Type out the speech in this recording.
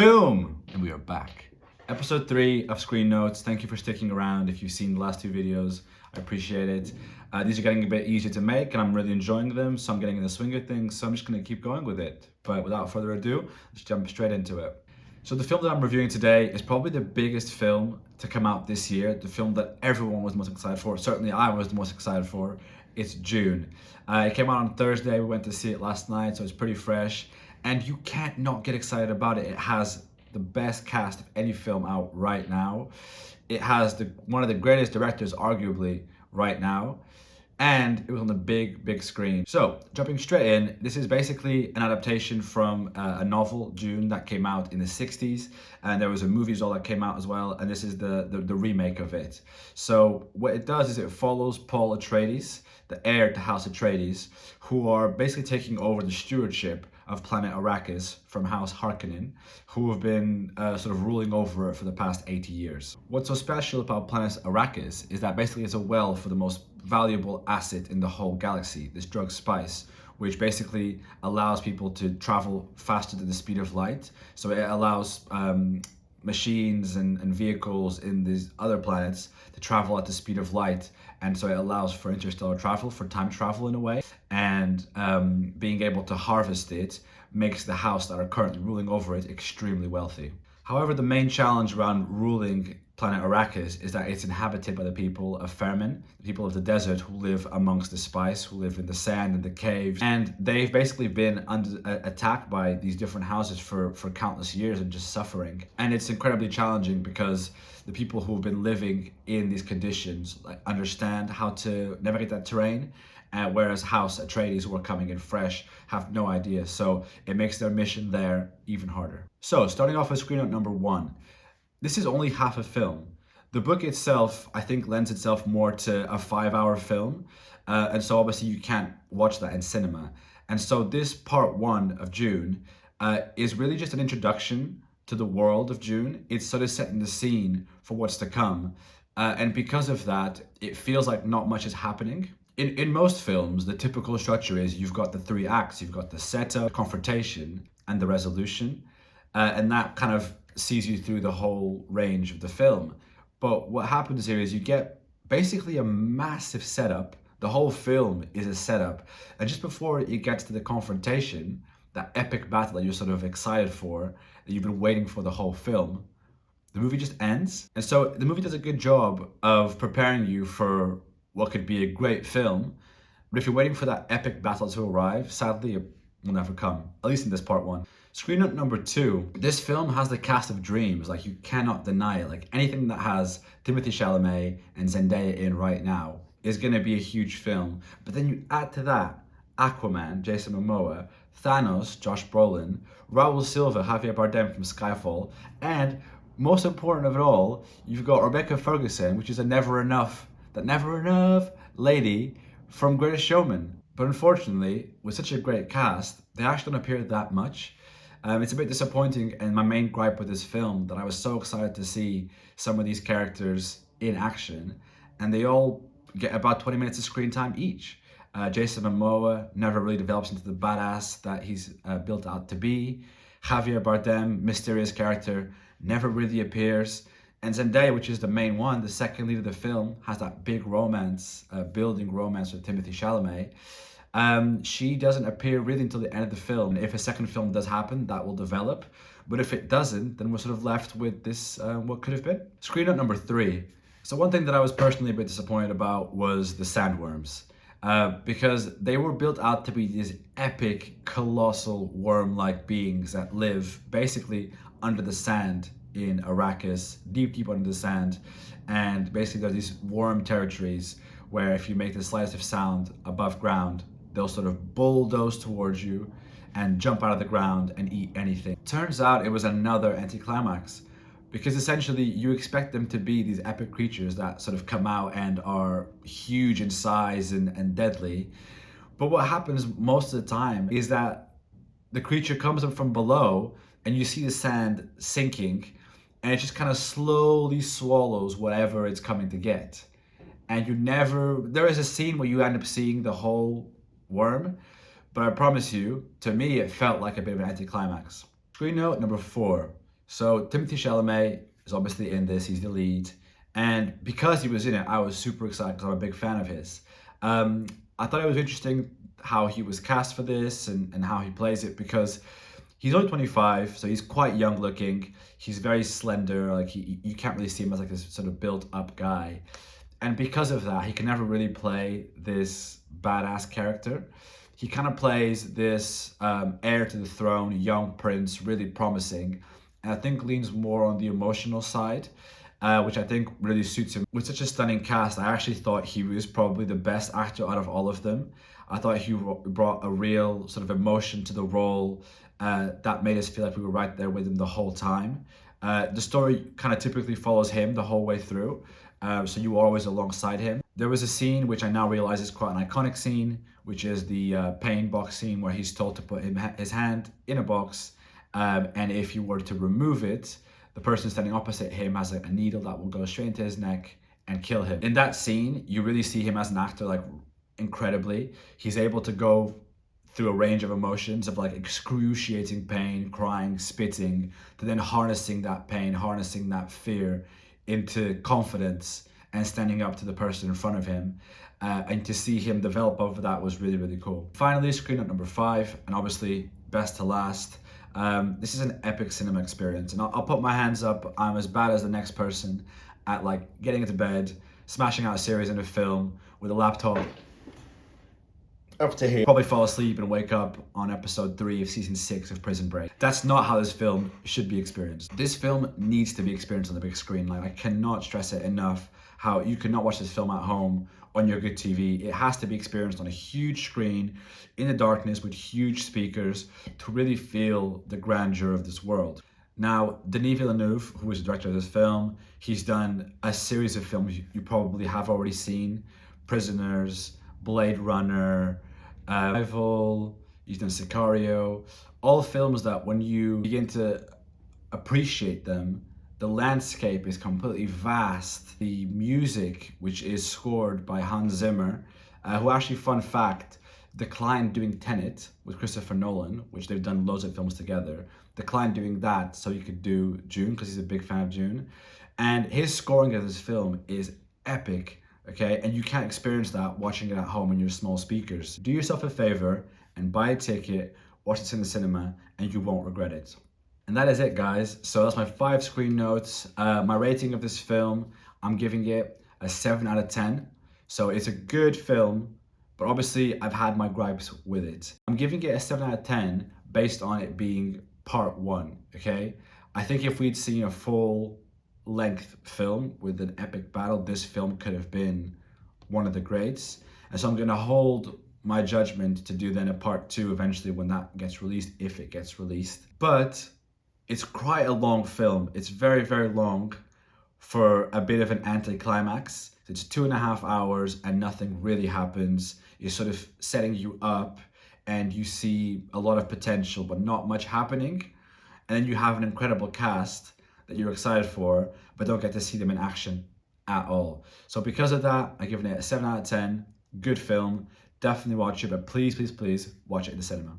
Boom! And we are back. Episode 3 of Screen Notes. Thank you for sticking around. If you've seen the last two videos, I appreciate it. These are getting a bit easier to make and I'm really enjoying them, so I'm getting in the swing of things, so I'm just gonna keep going with it. But without further ado, let's jump straight into it. So the film that I'm reviewing today is probably the biggest film to come out this year, the film that everyone was most excited for, certainly I was the most excited for. It's Dune. It came out on Thursday, we went to see it last night, so it's pretty fresh. And you can't not get excited about it. It has the best cast of any film out right now. It has one of the greatest directors, arguably, right now. And it was on the big screen. So, jumping straight in, this is basically an adaptation from a novel, Dune, that came out in the 60s. And there was a movie as well that came out as well, and this is the remake of it. So, what it does is it follows Paul Atreides, the heir to House Atreides, who are basically taking over the stewardship of planet Arrakis from House Harkonnen, who have been sort of ruling over it for the past 80 years. What's so special about planet Arrakis is that basically it's a well for the most valuable asset in the whole galaxy, this drug spice, which basically allows people to travel faster than the speed of light. So it allows machines and vehicles in these other planets to travel at the speed of light, and so it allows for interstellar travel, for time travel in a way, and being able to harvest it makes the house that are currently ruling over it extremely wealthy. However, the main challenge around ruling planet Arrakis is that it's inhabited by the people of Fermin, the people of the desert who live amongst the spice, who live in the sand and the caves. And they've basically been attacked by these different houses for countless years and just suffering. And it's incredibly challenging because the people who've been living in these conditions understand how to navigate that terrain. Whereas House Atreides, who are coming in fresh, have no idea. So it makes their mission there even harder. So starting off with screen note number 1. This is only half a film. The book itself, I think, lends itself more to a 5-hour film. And so obviously you can't watch that in cinema. And so this part 1 of Dune is really just an introduction to the world of Dune. It's sort of setting the scene for what's to come. And because of that, it feels like not much is happening. In most films, the typical structure is you've got the 3 acts. You've got the setup, the confrontation, and the resolution. And that kind of sees you through the whole range of the film. But what happens here is you get basically a massive setup. The whole film is a setup. And just before it gets to the confrontation, that epic battle that you're sort of excited for, that you've been waiting for the whole film, the movie just ends. And so the movie does a good job of preparing you for what could be a great film. But if you're waiting for that epic battle to arrive, sadly, it will never come, at least in this part 1. Screen note number 2, this film has the cast of dreams, like you cannot deny it. Like anything that has Timothée Chalamet and Zendaya in right now is gonna be a huge film. But then you add to that Aquaman, Jason Momoa, Thanos, Josh Brolin, Raul Silva, Javier Bardem from Skyfall, and most important of it all, you've got Rebecca Ferguson, which is that never enough lady from Greatest Showman. But unfortunately, with such a great cast, they actually don't appear that much. It's a bit disappointing, and my main gripe with this film that I was so excited to see some of these characters in action, and they all get about 20 minutes of screen time each. Jason Momoa never really develops into the badass that he's built out to be. Javier Bardem, mysterious character, never really appears. And Zendaya, which is the main one, the second lead of the film, has that big romance, building romance with Timothée Chalamet. She doesn't appear really until the end of the film. If a second film does happen, that will develop. But if it doesn't, then we're sort of left with this, what could have been. Screen note number 3. So one thing that I was personally a bit disappointed about was the sandworms. Because they were built out to be these epic, colossal, worm-like beings that live basically under the sand in Arrakis, deep under the sand. And basically there's these worm territories where if you make the slightest of sound above ground, they'll sort of bulldoze towards you and jump out of the ground and eat anything. Turns out it was another anticlimax, because essentially you expect them to be these epic creatures that sort of come out and are huge in size and deadly. But what happens most of the time is that the creature comes up from below and you see the sand sinking, and it just kind of slowly swallows whatever it's coming to get. And there is a scene where you end up seeing the whole worm, but I promise you, to me, it felt like a bit of an anticlimax. Screen note number 4. So Timothée Chalamet is obviously in this. He's the lead, and because he was in it, I was super excited because I'm a big fan of his. Um, I thought it was interesting how he was cast for this and how he plays it because he's only 25, so he's quite young looking. He's very slender, like you can't really see him as like this sort of built up guy. And because of that, he can never really play this badass character. He kind of plays this heir to the throne, young prince, really promising, and I think leans more on the emotional side, which I think really suits him. With such a stunning cast, I actually thought he was probably the best actor out of all of them. I thought he brought a real sort of emotion to the role that made us feel like we were right there with him the whole time. The story kind of typically follows him the whole way through, so you were always alongside him. There was a scene which I now realize is quite an iconic scene, which is the pain box scene where he's told to put his hand in a box, and if you were to remove it, the person standing opposite him has a needle that will go straight into his neck and kill him. In that scene, you really see him as an actor like incredibly. He's able to go through a range of emotions of like excruciating pain, crying, spitting, to then harnessing that pain, harnessing that fear into confidence and standing up to the person in front of him. And to see him develop over that was really, really cool. Finally, screen note number 5, and obviously best to last. This is an epic cinema experience, and I'll put my hands up. I'm as bad as the next person at like getting into bed, smashing out a series and a film with a laptop up to here. Probably fall asleep and wake up on episode 3 of season 6 of Prison Break. That's not how this film should be experienced. This film needs to be experienced on the big screen. Like, I cannot stress it enough how you cannot watch this film at home on your good TV. It has to be experienced on a huge screen in the darkness with huge speakers to really feel the grandeur of this world. Now, Denis Villeneuve, who is the director of this film, he's done a series of films you probably have already seen. Prisoners, Blade Runner, Rival, he's done Sicario, all films that when you begin to appreciate them, the landscape is completely vast. The music, which is scored by Hans Zimmer, who actually, fun fact, declined doing Tenet with Christopher Nolan, which they've done loads of films together, declined doing that so he could do Dune because he's a big fan of Dune. And his scoring of this film is epic. Okay, and you can't experience that watching it at home on your small speakers. Do yourself a favor and buy a ticket, watch it in the cinema, and you won't regret it. And that is it, guys. So that's my 5 screen notes. My rating of this film, I'm giving it a 7 out of 10. So it's a good film, but obviously I've had my gripes with it. I'm giving it a 7 out of 10 based on it being part 1, okay? I think if we'd seen a full length film with an epic battle, this film could have been one of the greats. And so I'm going to hold my judgment to do then a part 2 eventually when that gets released, if it gets released. But it's quite a long film. It's very, very long for a bit of an anticlimax. It's 2.5 hours and nothing really happens. It's sort of setting you up and you see a lot of potential but not much happening. And then you have an incredible cast that you're excited for, but don't get to see them in action at all. So because of that, I'm giving it a 7 out of 10. Good film. Definitely watch it, but please, please, please watch it in the cinema.